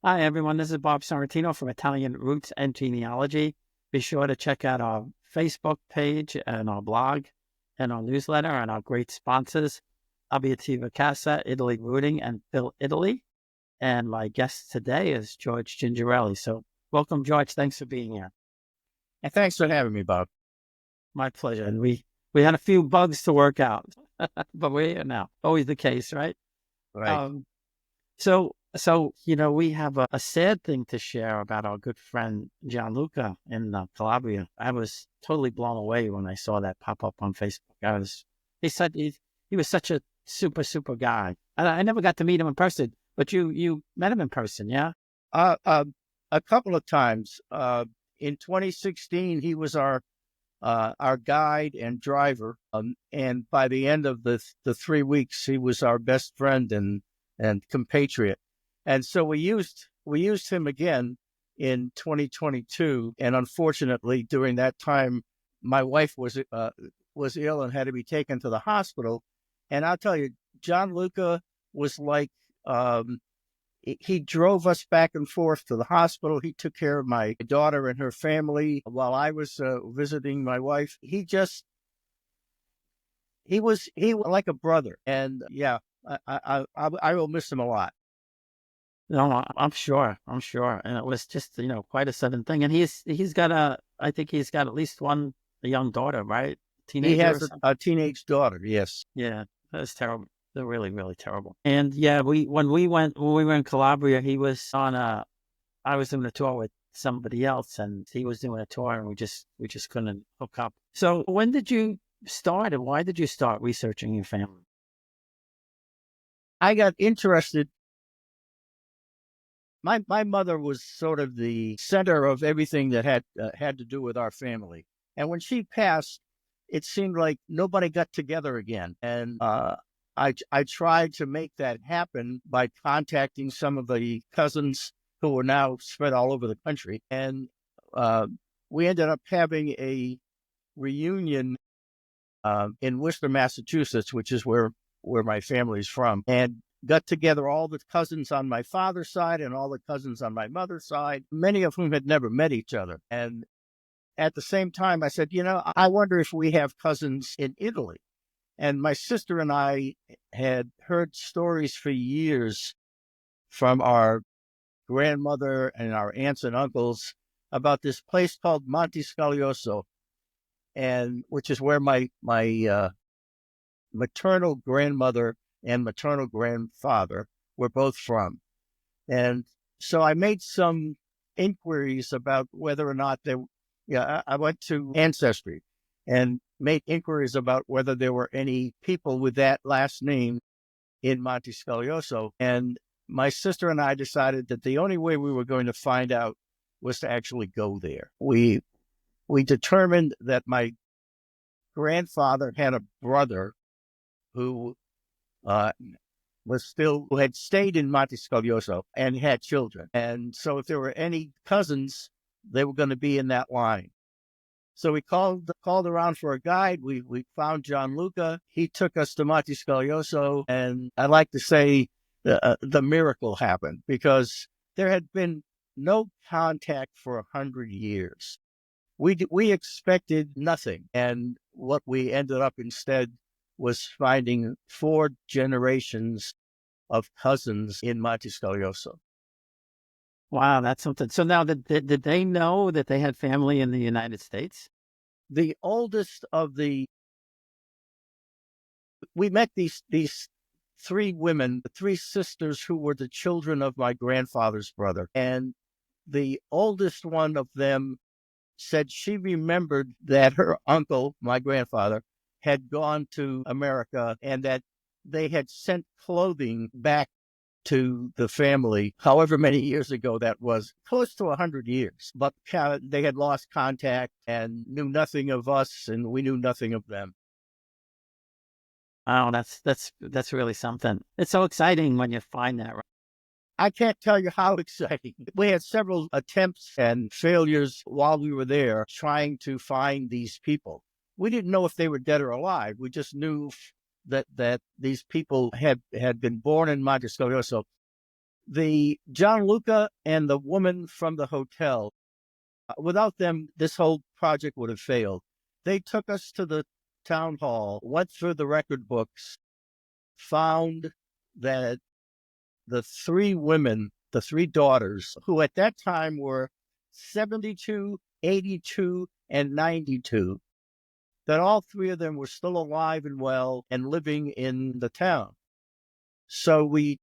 Hi, everyone. This is Bob Sorrentino from Italian Roots and Genealogy. Be sure to check out our Facebook page and our blog and our newsletter and our great sponsors, Abiativa Casa, Italy Rooting, and Phil Italy. And my guest today is George Gingerelli. So welcome, George. Thanks for being here. And thanks for having me, Bob. My pleasure. And we had a few bugs to work out, but we're here now. Always the case, right? Right. Um, So, we have a sad thing to share about our good friend Gianluca in Calabria. I was totally blown away when I saw that pop up on Facebook. He was such a super guy. I never got to meet him in person, but you met him in person, yeah? Uh, uh, a couple of times. In 2016, he was our guide and driver, and by the end of the 3 weeks, he was our best friend and compatriot. And so we used him again in 2022, and unfortunately, during that time, my wife was ill and had to be taken to the hospital. And I'll tell you, John Luca was like he drove us back and forth to the hospital. He took care of my daughter and her family while I was visiting my wife. He was like a brother, and yeah, I will miss him a lot. No, I'm sure, and it was just quite a sudden thing. And I think he's got at least a young daughter, right? He Teenager or has something. a teenage daughter. Yes. Yeah, that's terrible. They're really terrible. And yeah, when we were in Calabria, I was doing a tour with somebody else, and he was doing a tour, and we just couldn't hook up. So when did you start, and why did you start researching your family? I got interested. My mother was sort of the center of everything that had to do with our family. And when she passed, it seemed like nobody got together again. And I tried to make that happen by contacting some of the cousins who were now spread all over the country. And uh, we ended up having a reunion in Worcester, Massachusetts, which is where my family's from, and got together all the cousins on my father's side and all the cousins on my mother's side, many of whom had never met each other. And at the same time, I said, I wonder if we have cousins in Italy. And my sister and I had heard stories for years from our grandmother and our aunts and uncles about this place called Montescaglioso, and which is where my maternal grandmother and maternal grandfather were both from. And so I made some inquiries about whether or not I went to Ancestry and made inquiries about whether there were any people with that last name in Montescaglioso. And my sister and I decided that the only way we were going to find out was to actually go there. We determined that my grandfather had a brother who uh, who had stayed in Montescaglioso and had children. And so if there were any cousins, they were going to be in that line. So we called around for a guide. We found John Luca. He took us to Montescaglioso, and I like to say the miracle happened because there had been no contact for 100 years. We expected nothing, and what we ended up instead was finding 4 generations of cousins in Montescaglioso. Wow, that's something. So now, did they know that they had family in the United States? The oldest of the We met these 3 women, the 3 sisters who were the children of my grandfather's brother, and the oldest one of them said she remembered that her uncle, my grandfather, had gone to America and that they had sent clothing back to the family, however many years ago that was, close to 100 years. But they had lost contact and knew nothing of us, and we knew nothing of them. Oh, that's really something. It's so exciting when you find that. Right? I can't tell you how exciting. We had several attempts and failures while we were there trying to find these people. We didn't know if they were dead or alive. We just knew that these people had been born in Montescaglioso. The Gianluca and the woman from the hotel, without them, this whole project would have failed. They took us to the town hall, went through the record books, found that the three women, the three daughters, who at that time were 72, 82, and 92, that all three of them were still alive and well and living in the town. So we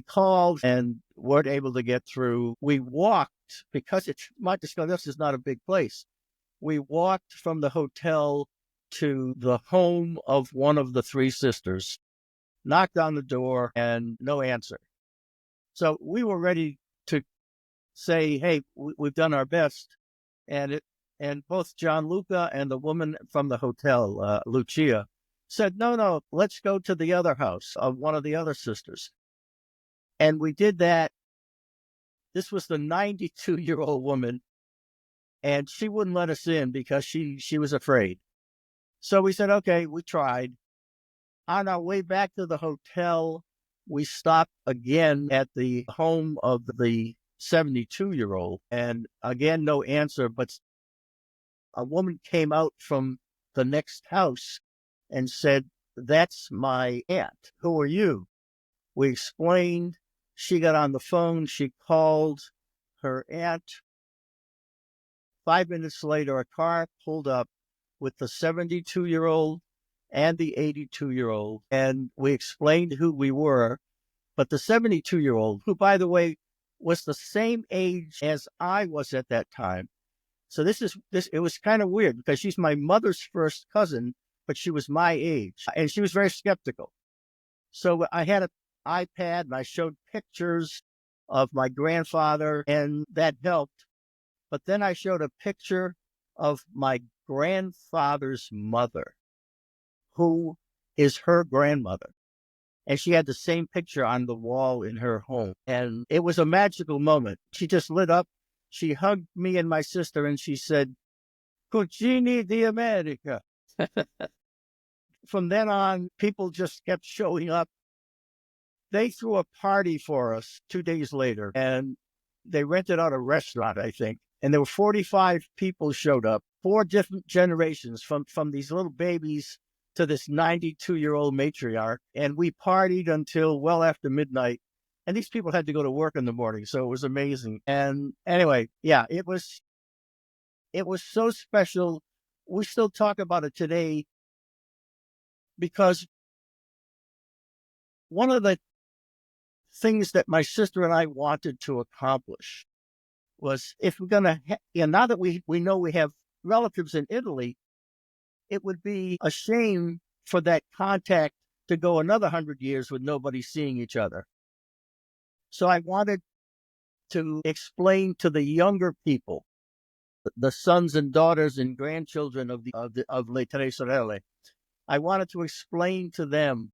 called and weren't able to get through. We walked, because Montescaglioso is not a big place. We walked from the hotel to the home of one of the three sisters, knocked on the door, and no answer. So we were ready to say, hey, we've done our best. And both Gianluca and the woman from the hotel, Lucia, said, no, let's go to the other house of one of the other sisters. And we did that. This was the 92-year-old woman, and she wouldn't let us in because she was afraid. So we said, okay, we tried. On our way back to the hotel, we stopped again at the home of the 72-year-old, and again, no answer, but a woman came out from the next house and said, that's my aunt. Who are you? We explained. She got on the phone. She called her aunt. 5 minutes later, a car pulled up with the 72-year-old and the 82-year-old, and we explained who we were. But the 72-year-old, who, by the way, was the same age as I was at that time. So it was kind of weird because she's my mother's first cousin, but she was my age, and she was very skeptical. So I had an iPad and I showed pictures of my grandfather, and that helped. But then I showed a picture of my grandfather's mother, who is her grandmother. And she had the same picture on the wall in her home. And it was a magical moment. She just lit up. She hugged me and my sister and she said, Cucini di America. From then on, people just kept showing up. They threw a party for us 2 days later, and they rented out a restaurant, I think. And there were 45 people showed up, 4 different generations, from these little babies to this 92-year-old matriarch. And we partied until well after midnight. And these people had to go to work in the morning, so it was amazing. And anyway, yeah, it was so special. We still talk about it today because one of the things that my sister and I wanted to accomplish was, if we're going to, now that we know we have relatives in Italy, it would be a shame for that contact to go another 100 years with nobody seeing each other. So I wanted to explain to the younger people, the sons and daughters and grandchildren of Le Tre Sorelle, I wanted to explain to them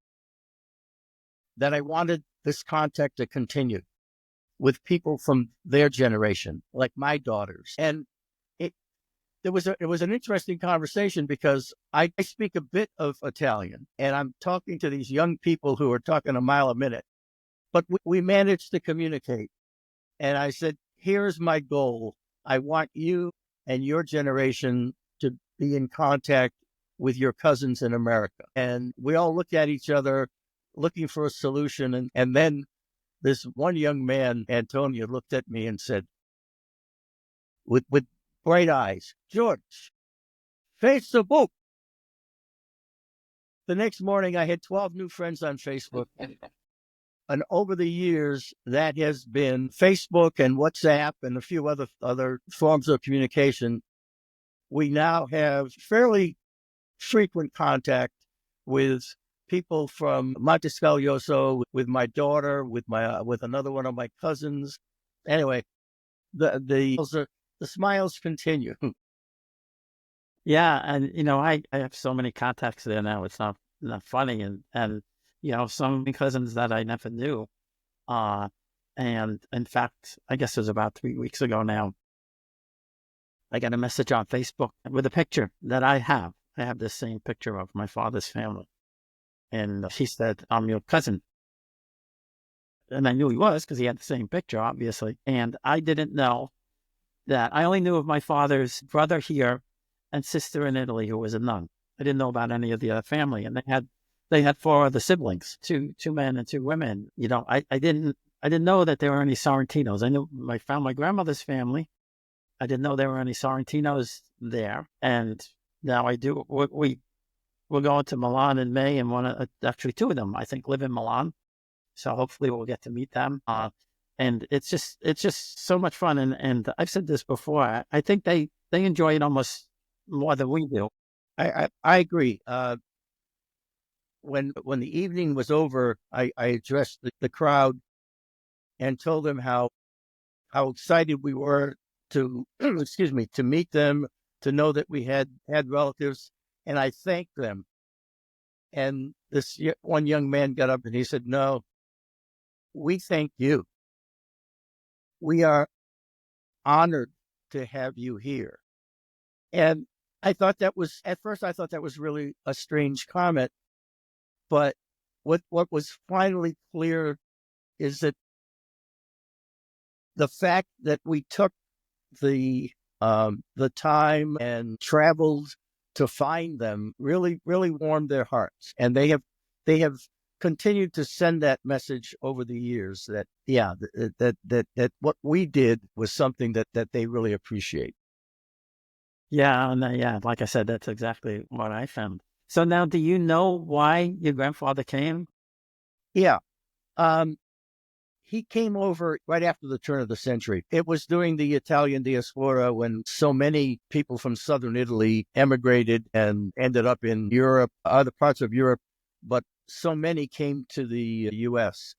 that I wanted this contact to continue with people from their generation, like my daughters. And it was an interesting conversation because I speak a bit of Italian, and I'm talking to these young people who are talking a mile a minute, but we managed to communicate. And I said, here's my goal. I want you and your generation to be in contact with your cousins in America. And we all looked at each other looking for a solution. And then this one young man, Antonio, looked at me and said, with bright eyes, George, Facebook. The next morning, I had 12 new friends on Facebook. And over the years, that has been Facebook and WhatsApp and a few other forms of communication. We now have fairly frequent contact with people from Montescaglioso, with my daughter, with another one of my cousins. Anyway, the smiles continue. Yeah, and I have so many contacts there now. It's not funny, and some cousins that I never knew. And in fact, I guess it was about 3 weeks ago now, I got a message on Facebook with a picture that I have. I have this same picture of my father's family. And she said, I'm your cousin. and I knew he was because he had the same picture, obviously. And I didn't know that. I only knew of my father's brother here and sister in Italy who was a nun. I didn't know about any of the other family. And they had four other siblings, two men and two women. I didn't know that there were any Sorrentinos. I found my grandmother's family. I didn't know there were any Sorrentinos there. And now I do. We're going to Milan in May, and actually two of them, I think, live in Milan. So hopefully we'll get to meet them. And it's just so much fun. And I've said this before. I think they enjoy it almost more than we do. I agree. When the evening was over, I addressed the crowd and told them how excited we were to to meet them, to know that we had relatives, and I thanked them. And this one young man got up and he said, "No, we thank you. We are honored to have you here." And at first I thought that was really a strange comment, but what was finally clear is that the fact that we took the time and traveled to find them really warmed their hearts, and they have continued to send that message over the years that that what we did was something that they really appreciate. Yeah, and like I said, that's exactly what I found. So now, do you know why your grandfather came? Yeah. He came over right after the turn of the century. It was during the Italian diaspora when so many people from southern Italy emigrated and ended up in Europe, other parts of Europe, but so many came to the U.S.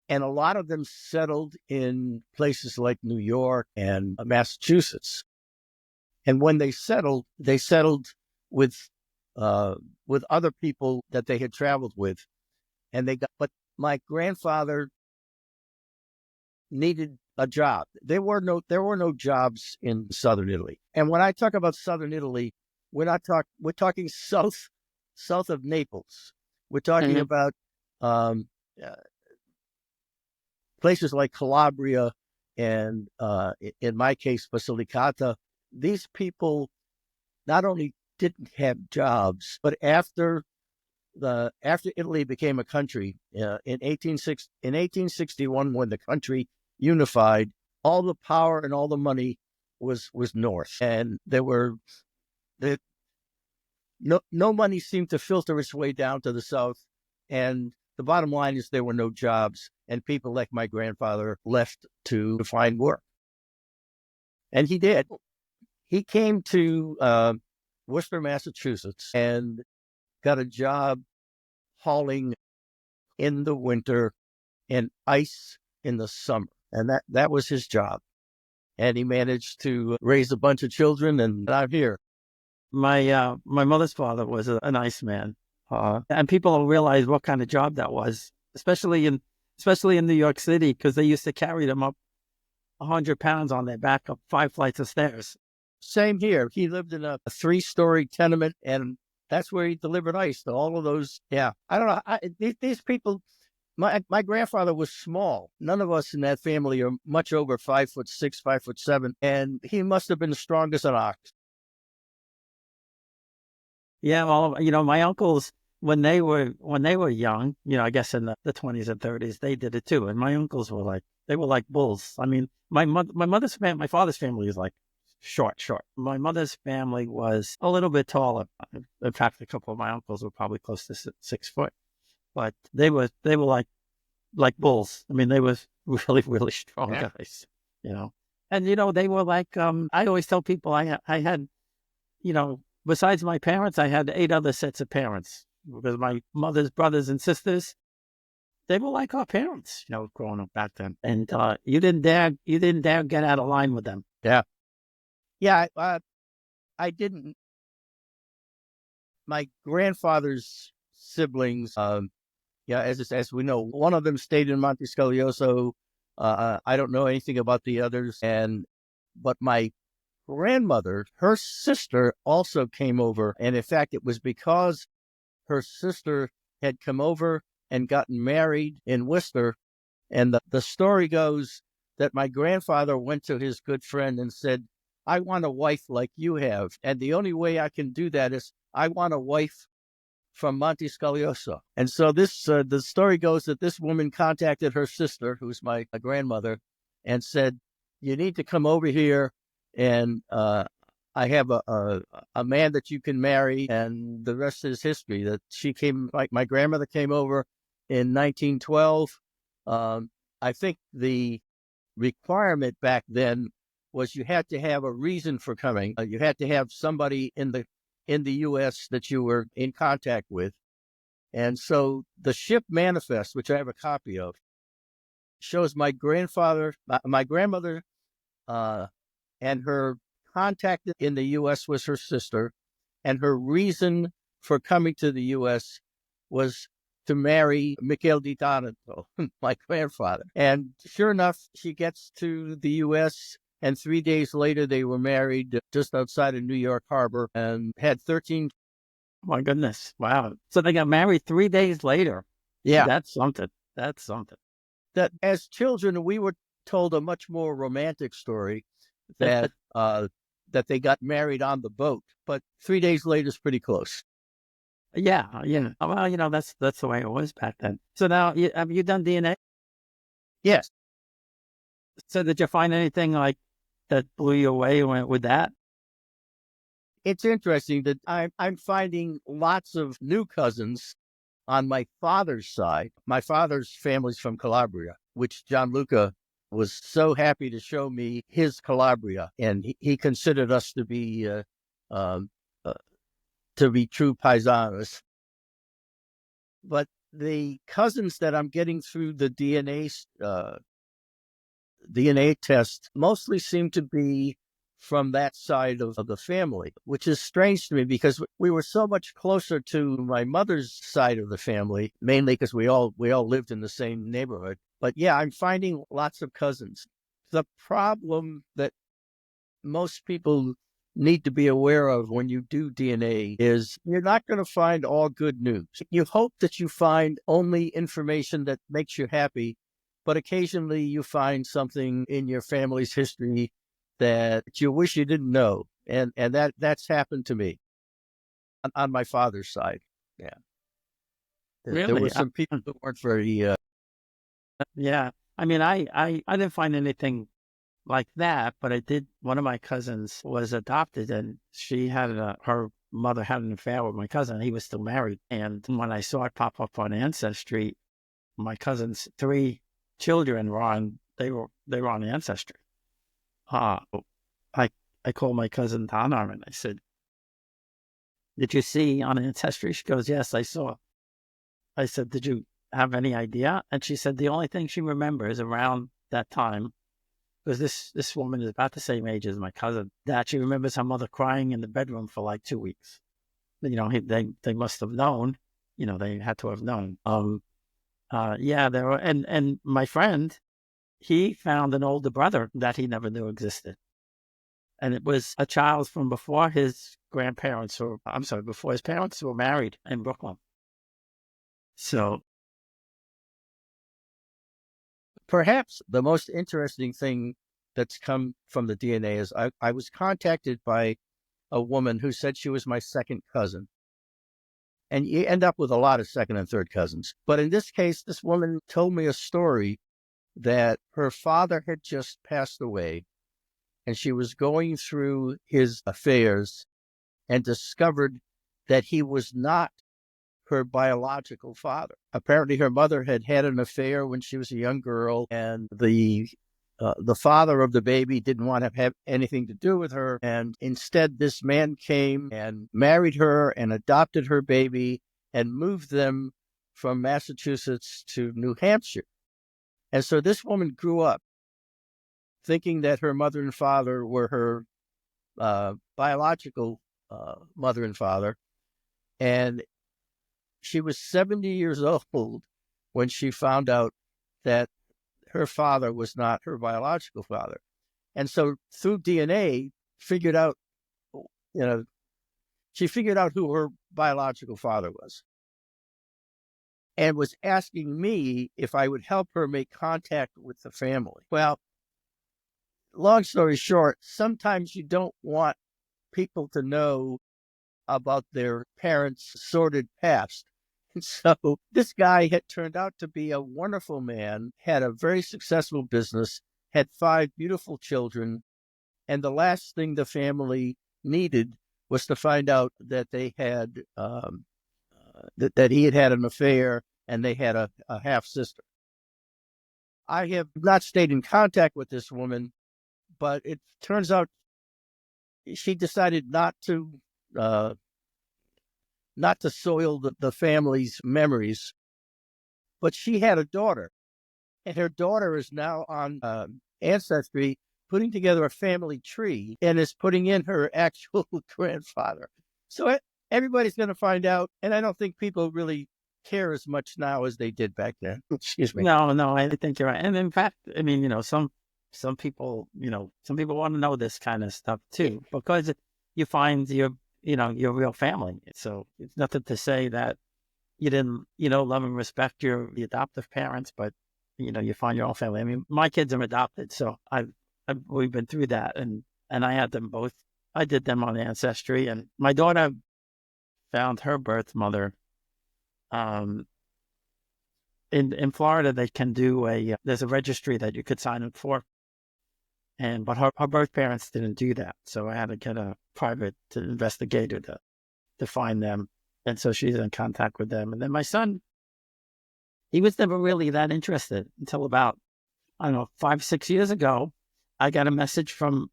And a lot of them settled in places like New York and Massachusetts. And when they settled with other people that they had traveled with, but my grandfather needed a job. There were no jobs in southern Italy. And when I talk about southern Italy, we're talking south of Naples. We're talking about places like Calabria and in my case Basilicata. These people not only didn't have jobs, but after Italy became a country in 1861, when the country unified, all the power and all the money was north, and no money seemed to filter its way down to the south. And the bottom line is there were no jobs, and people like my grandfather left to find work, and he did. He came to Worcester, Massachusetts, and got a job hauling in the winter and ice in the summer. And that was his job. And he managed to raise a bunch of children, and I'm here. My mother's father was an iceman. And people don't realize what kind of job that was, especially in New York City, because they used to carry them up 100 pounds on their back up 5 flights of stairs. Same here. He lived in a 3-story tenement, and that's where he delivered ice to all of those. Yeah. I don't know. These people, my grandfather was small. None of us in that family are much over 5'6", 5'7", and he must have been the strongest an ox. Yeah. Well, my uncles, when they were young, I guess in the 20s and 30s, they did it too. And my uncles were like bulls. I mean, my father's family is like short. My mother's family was a little bit taller. In fact, a couple of my uncles were probably close to 6 foot, but they were like bulls. I mean, they were really strong guys, and they were like, I always tell people I had, besides my parents, I had 8 other sets of parents, because my mother's brothers and sisters, they were like our parents, growing up back then. And you didn't dare get out of line with them. Yeah, I didn't. My grandfather's siblings, as we know, one of them stayed in Montescaglioso. I don't know anything about the others, but my grandmother, her sister, also came over, and in fact, it was because her sister had come over and gotten married in Worcester And the story goes that my grandfather went to his good friend and said, I want a wife like you have. And the only way I can do that is I want a wife from Montescaglioso. And so the story goes that this woman contacted her sister, who's my grandmother, and said, you need to come over here, and I have a man that you can marry, and the rest is history. That she came, like my grandmother came over in 1912. I think the requirement back then was you had to have a reason for coming. You had to have somebody in the U.S. that you were in contact with. And so the ship manifest, which I have a copy of, shows my grandmother, and her contact in the U.S. was her sister, and her reason for coming to the U.S. was to marry Michele di Taranto, my grandfather. And sure enough, she gets to the U.S., and 3 days later, they were married just outside of New York Harbor and had 13. Oh my goodness. Wow. So they got married 3 days later. Yeah. That's something. That's something. That as children, we were told a much more romantic story that that they got married on the boat, but 3 days later is pretty close. Yeah. Yeah. Well, that's the way it was back then. So now, have you done DNA? Yes. So did you find anything like that blew you away with that? It's interesting that I'm finding lots of new cousins on my father's side. My father's family's from Calabria, which Gianluca was so happy to show me his Calabria, and he considered us to be true paisanos. But the cousins that I'm getting through the DNA test mostly seem to be from that side of the family, which is strange to me because we were so much closer to my mother's side of the family, mainly because we all lived in the same neighborhood. But yeah, I'm finding lots of cousins. The problem that most people need to be aware of when you do DNA is you're not going to find all good news. You hope that you find only information that makes you happy, but occasionally you find something in your family's history that you wish you didn't know. And that's happened to me on my father's side. Yeah. There Really? were some people that weren't very... Yeah. I mean, I didn't find anything like that, but I did. One of my cousins was adopted, and she had her mother had an affair with my cousin. He was still married. And when I saw it pop up on Ancestry, my cousin's 3 children were on, they were on Ancestry. I called my cousin Donna and I said, did you see on Ancestry? She goes, yes, I saw. I said, did you have any idea? And she said the only thing she remembers around that time, because this woman is about the same age as my cousin, that she remembers her mother crying in the bedroom for like 2 weeks. They must have known, they had to have known. Yeah, there were, and my friend, he found an older brother that he never knew existed. And it was a child from before his grandparents, or I'm sorry, before his parents were married in Brooklyn. So Perhaps the most interesting thing that's come from the DNA is I was contacted by a woman who said she was my second cousin. And you end up with a lot of second and third cousins. But in this case, this woman told me a story that her father had just passed away, and she was going through his affairs and discovered that he was not her biological father. Apparently, her mother had had an affair when she was a young girl, and the father of the baby didn't want to have anything to do with her. And instead, this man came and married her and adopted her baby and moved them from Massachusetts to New Hampshire. And so this woman grew up thinking that her mother and father were her biological mother and father. And she was 70 years old when she found out that her father was not her biological father. And so through DNA, figured out, she figured out who her biological father was. and was asking me if I would help her make contact with the family. Well, long story short, sometimes you don't want people to know about their parents' sordid past. And so this guy had turned out to be a wonderful man, had a very successful business, had 5 beautiful children, and the last thing the family needed was to find out that they had that he had an affair and they had a half sister. I have not stayed in contact with this woman, but it turns out she decided uh, not to soil the family's memories. But she had a daughter, and her daughter is now on Ancestry putting together a family tree and is putting in her actual grandfather. So everybody's going to find out, and I don't think people really care as much now as they did back then. Excuse me. No, I think you're right. And in fact, I mean, some people, some people want to know this kind of stuff too, because you find your real family. So it's nothing to say that you didn't, love and respect the adoptive parents, but you find your own family. I mean, my kids are adopted, so we've been through that, and I had them both. I did them on Ancestry, and my daughter found her birth mother. In Florida, they can do there's a registry that you could sign up for, but her birth parents didn't do that, so I had to get a private investigator to find them, and so she's in contact with them. And then my son, he was never really that interested until about, I don't know, 5-6 years ago. I got a message on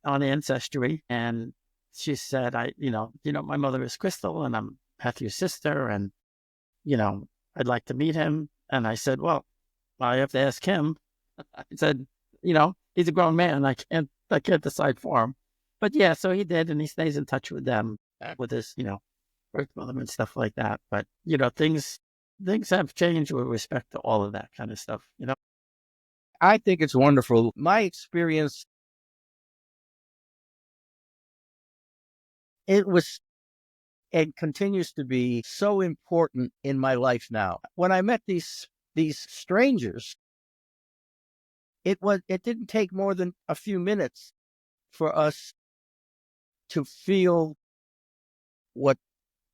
Ancestry, and she said, my mother is Crystal, and I'm Matthew's sister, and I'd like to meet him. And I said, well, I have to ask him. I said, he's a grown man. I can't decide for him. But yeah, so he did, and he stays in touch with them, with his, birth mother and stuff like that. But, things have changed with respect to all of that kind of stuff, I think it's wonderful. My experience, it was and continues to be so important in my life now. When I met these strangers, it didn't take more than a few minutes for us to feel what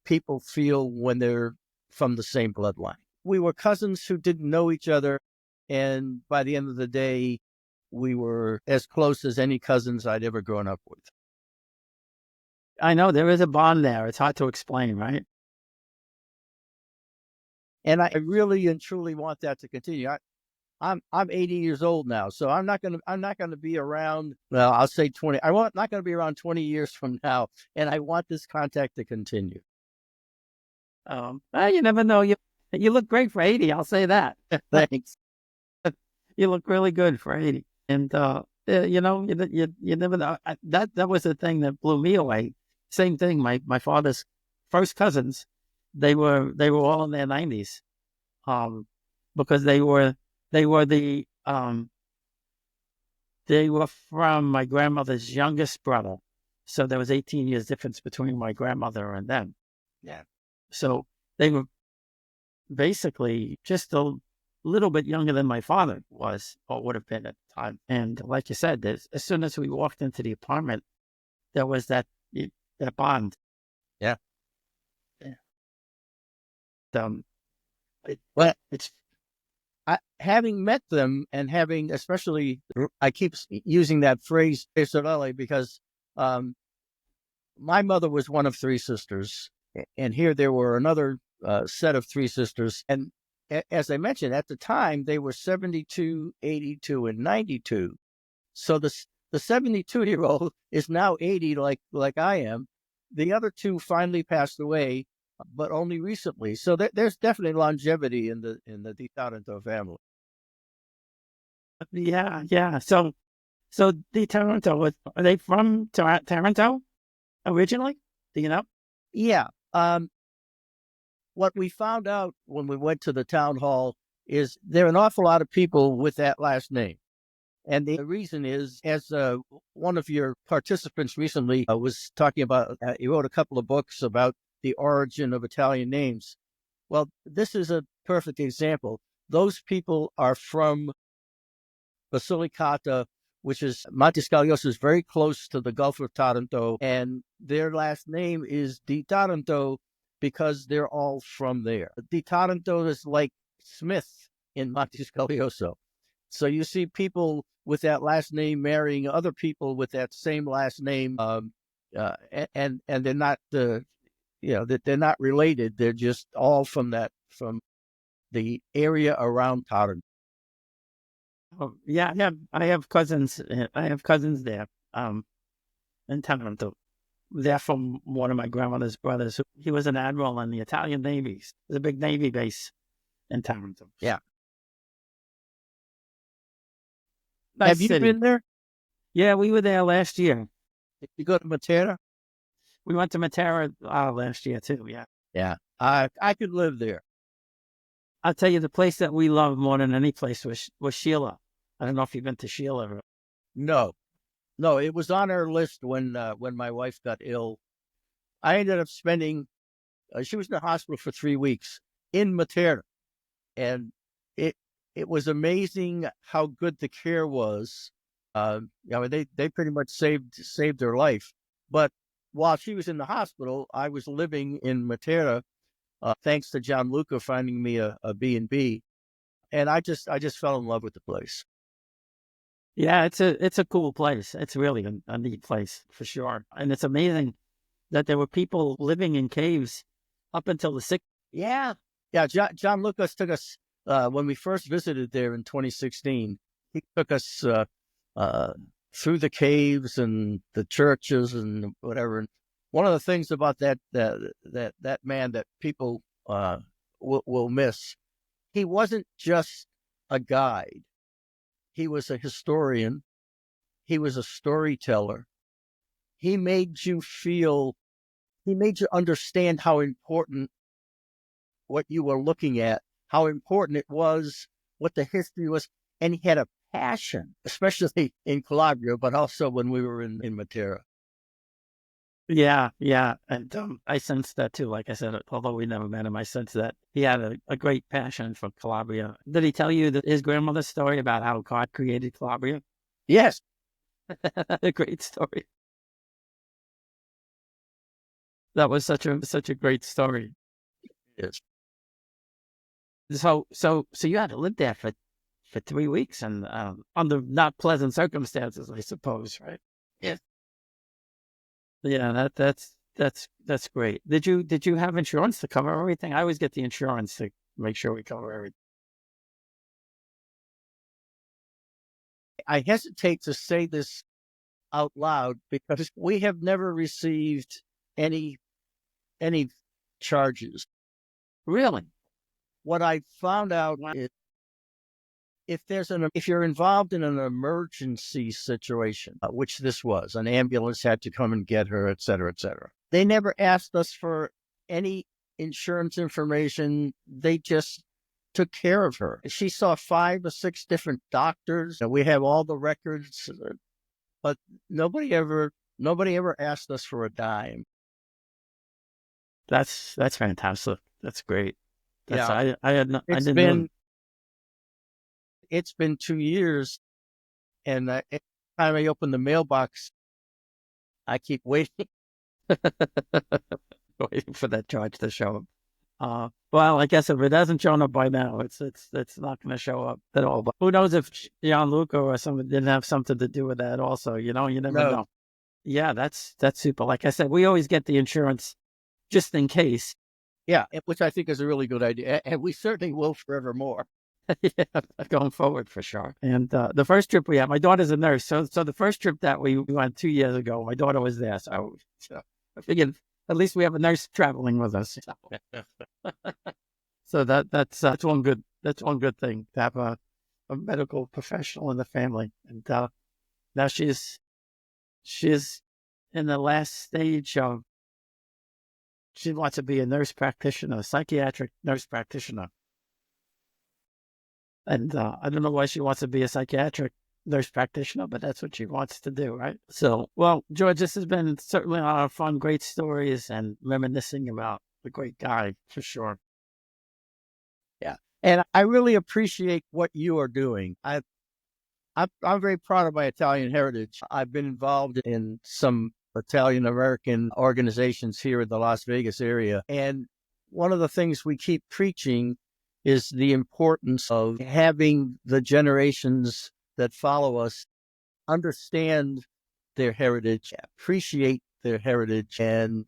people feel when they're from the same bloodline. We were cousins who didn't know each other, and by the end of the day, we were as close as any cousins I'd ever grown up with. I know there is a bond there. It's hard to explain, right? And I really and truly want that to continue. I'm 80 years old now, so I'm not gonna be around. Well, I'll say 20. Not going to be around 20 years from now, and I want this contact to continue. You never know. You look great for 80. I'll say that. Thanks. You look really good for 80, and you never know. That was the thing that blew me away. Same thing. My father's first cousins, they were all in their 90s, because they were from my grandmother's youngest brother. So there was 18 years difference between my grandmother and them. Yeah. So they were basically just a little bit younger than my father was, or would have been at the time. And like you said, as soon as we walked into the apartment, there was that bond. Yeah. Having met them and having, especially, I keep using that phrase, Georgerelli, because my mother was one of 3 sisters, and here there were another set of 3 sisters. And as I mentioned, at the time, they were 72, 82, and 92. So the 72-year-old is now 80, like I am. The other 2 finally passed away, but only recently. So there's definitely longevity in the Di Taranto family. Yeah. So Di Taranto, are they from Taranto originally? Do you know? Yeah. What we found out when we went to the town hall is there are an awful lot of people with that last name. And the reason is, as one of your participants recently was talking about, he wrote a couple of books about the origin of Italian names. Well, this is a perfect example. Those people are from Basilicata, which is Montescaglioso, is very close to the Gulf of Taranto, and their last name is Di Taranto because they're all from there. Di Taranto is like Smith in Montescaglioso. So you see people with that last name marrying other people with that same last name, and they're not that they're not related. They're just all from the area around Taranto. Oh, yeah, I have cousins. I have cousins there, in Taranto. They're from one of my grandmother's brothers. He was an admiral in the Italian Navy. There's a big Navy base in Taranto. Yeah. Nice Have you city. been there? Yeah, we were there last year. Did you go to Matera? We went to Matera last year too. Yeah. Yeah. I could live there. I'll tell you, the place that we love more than any place was Sheila. I don't know if you've been to Sheila. No, it was on our list when my wife got ill. I ended up spending. She was in the hospital for 3 weeks in Matera, and it was amazing how good the care was. They pretty much saved her life. But while she was in the hospital, I was living in Matera, thanks to Gianluca finding me a B&B, and I just fell in love with the place. Yeah, it's a cool place. It's really a neat place for sure, and it's amazing that there were people living in caves up until the 60s. Yeah. John Lucas took us when we first visited there in 2016. He took us through the caves and the churches and whatever. And one of the things about that man that people will miss, he wasn't just a guide. He was a historian. He was a storyteller. He made you understand how important what you were looking at, how important it was, what the history was. And he had a passion, especially in Calabria, but also when we were in Matera. Yeah. And I sensed that too. Like I said, although we never met him, I sensed that he had a great passion for Calabria. Did he tell you his grandmother's story about how God created Calabria? Yes. A great story. That was such a great story. Yes. So you had to live there for 3 weeks and under not pleasant circumstances, I suppose, right? Yes. Yeah, that's great. Did you have insurance to cover everything? I always get the insurance to make sure we cover everything. I hesitate to say this out loud because we have never received any charges. Really? What I found out is if you're involved in an emergency situation, which this was, an ambulance had to come and get her, et cetera, they never asked us for any insurance information. They just took care of her. She saw 5 or 6 different doctors. We have all the records, but nobody ever asked us for a dime. That's fantastic. That's great. Yeah. It's been 2 years, and every time I open the mailbox, I keep waiting. Waiting for that charge to show up. Well, I guess if it hasn't shown up by now, it's not going to show up at all. But who knows if Gianluca or someone didn't have something to do with that also? You never know. Yeah, that's super. Like I said, we always get the insurance just in case. Yeah, which I think is a really good idea, and we certainly will forevermore. Yeah, going forward for sure. And the first trip we had, my daughter's a nurse, so the first trip that we went 2 years ago, my daughter was there, so I figured at least we have a nurse traveling with us. So that's one good thing to have a medical professional in the family. And now she's in the last stage of she wants to be a nurse practitioner, a psychiatric nurse practitioner. And I don't know why she wants to be a psychiatric nurse practitioner, but that's what she wants to do, right? So, well, George, this has been certainly a lot of fun, great stories, and reminiscing about the great guy, for sure. Yeah. And I really appreciate what you are doing. I'm very proud of my Italian heritage. I've been involved in some Italian American organizations here in the Las Vegas area. And one of the things we keep preaching is the importance of having the generations that follow us understand their heritage, appreciate their heritage, and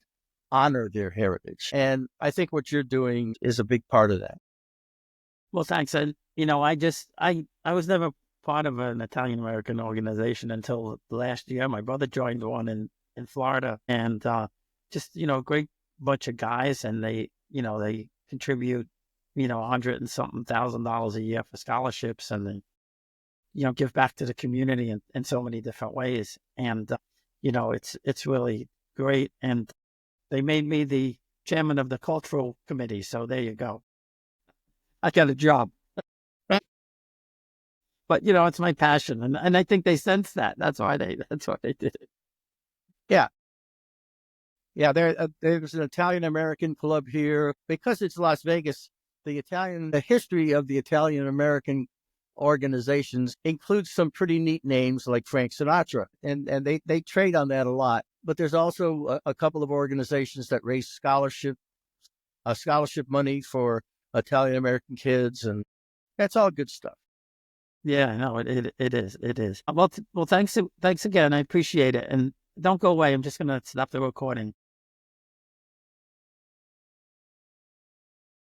honor their heritage. And I think what you're doing is a big part of that. Well, thanks. And, I was never part of an Italian American organization until last year. My brother joined one in Florida, and great bunch of guys, and they contribute, $100,000 a year for scholarships, and they, give back to the community in so many different ways. And, it's really great. And they made me the chairman of the cultural committee. So there you go. I got a job. But it's my passion, and I think they sense that. That's why they did it. Yeah. Yeah, there's an Italian American club here because it's Las Vegas. The history of the Italian American organizations includes some pretty neat names like Frank Sinatra, and they trade on that a lot. But there's also a couple of organizations that raise scholarship money for Italian American kids, and that's all good stuff. Yeah, no, it is. It is. Well, thanks again. I appreciate it. And don't go away. I'm just going to stop the recording.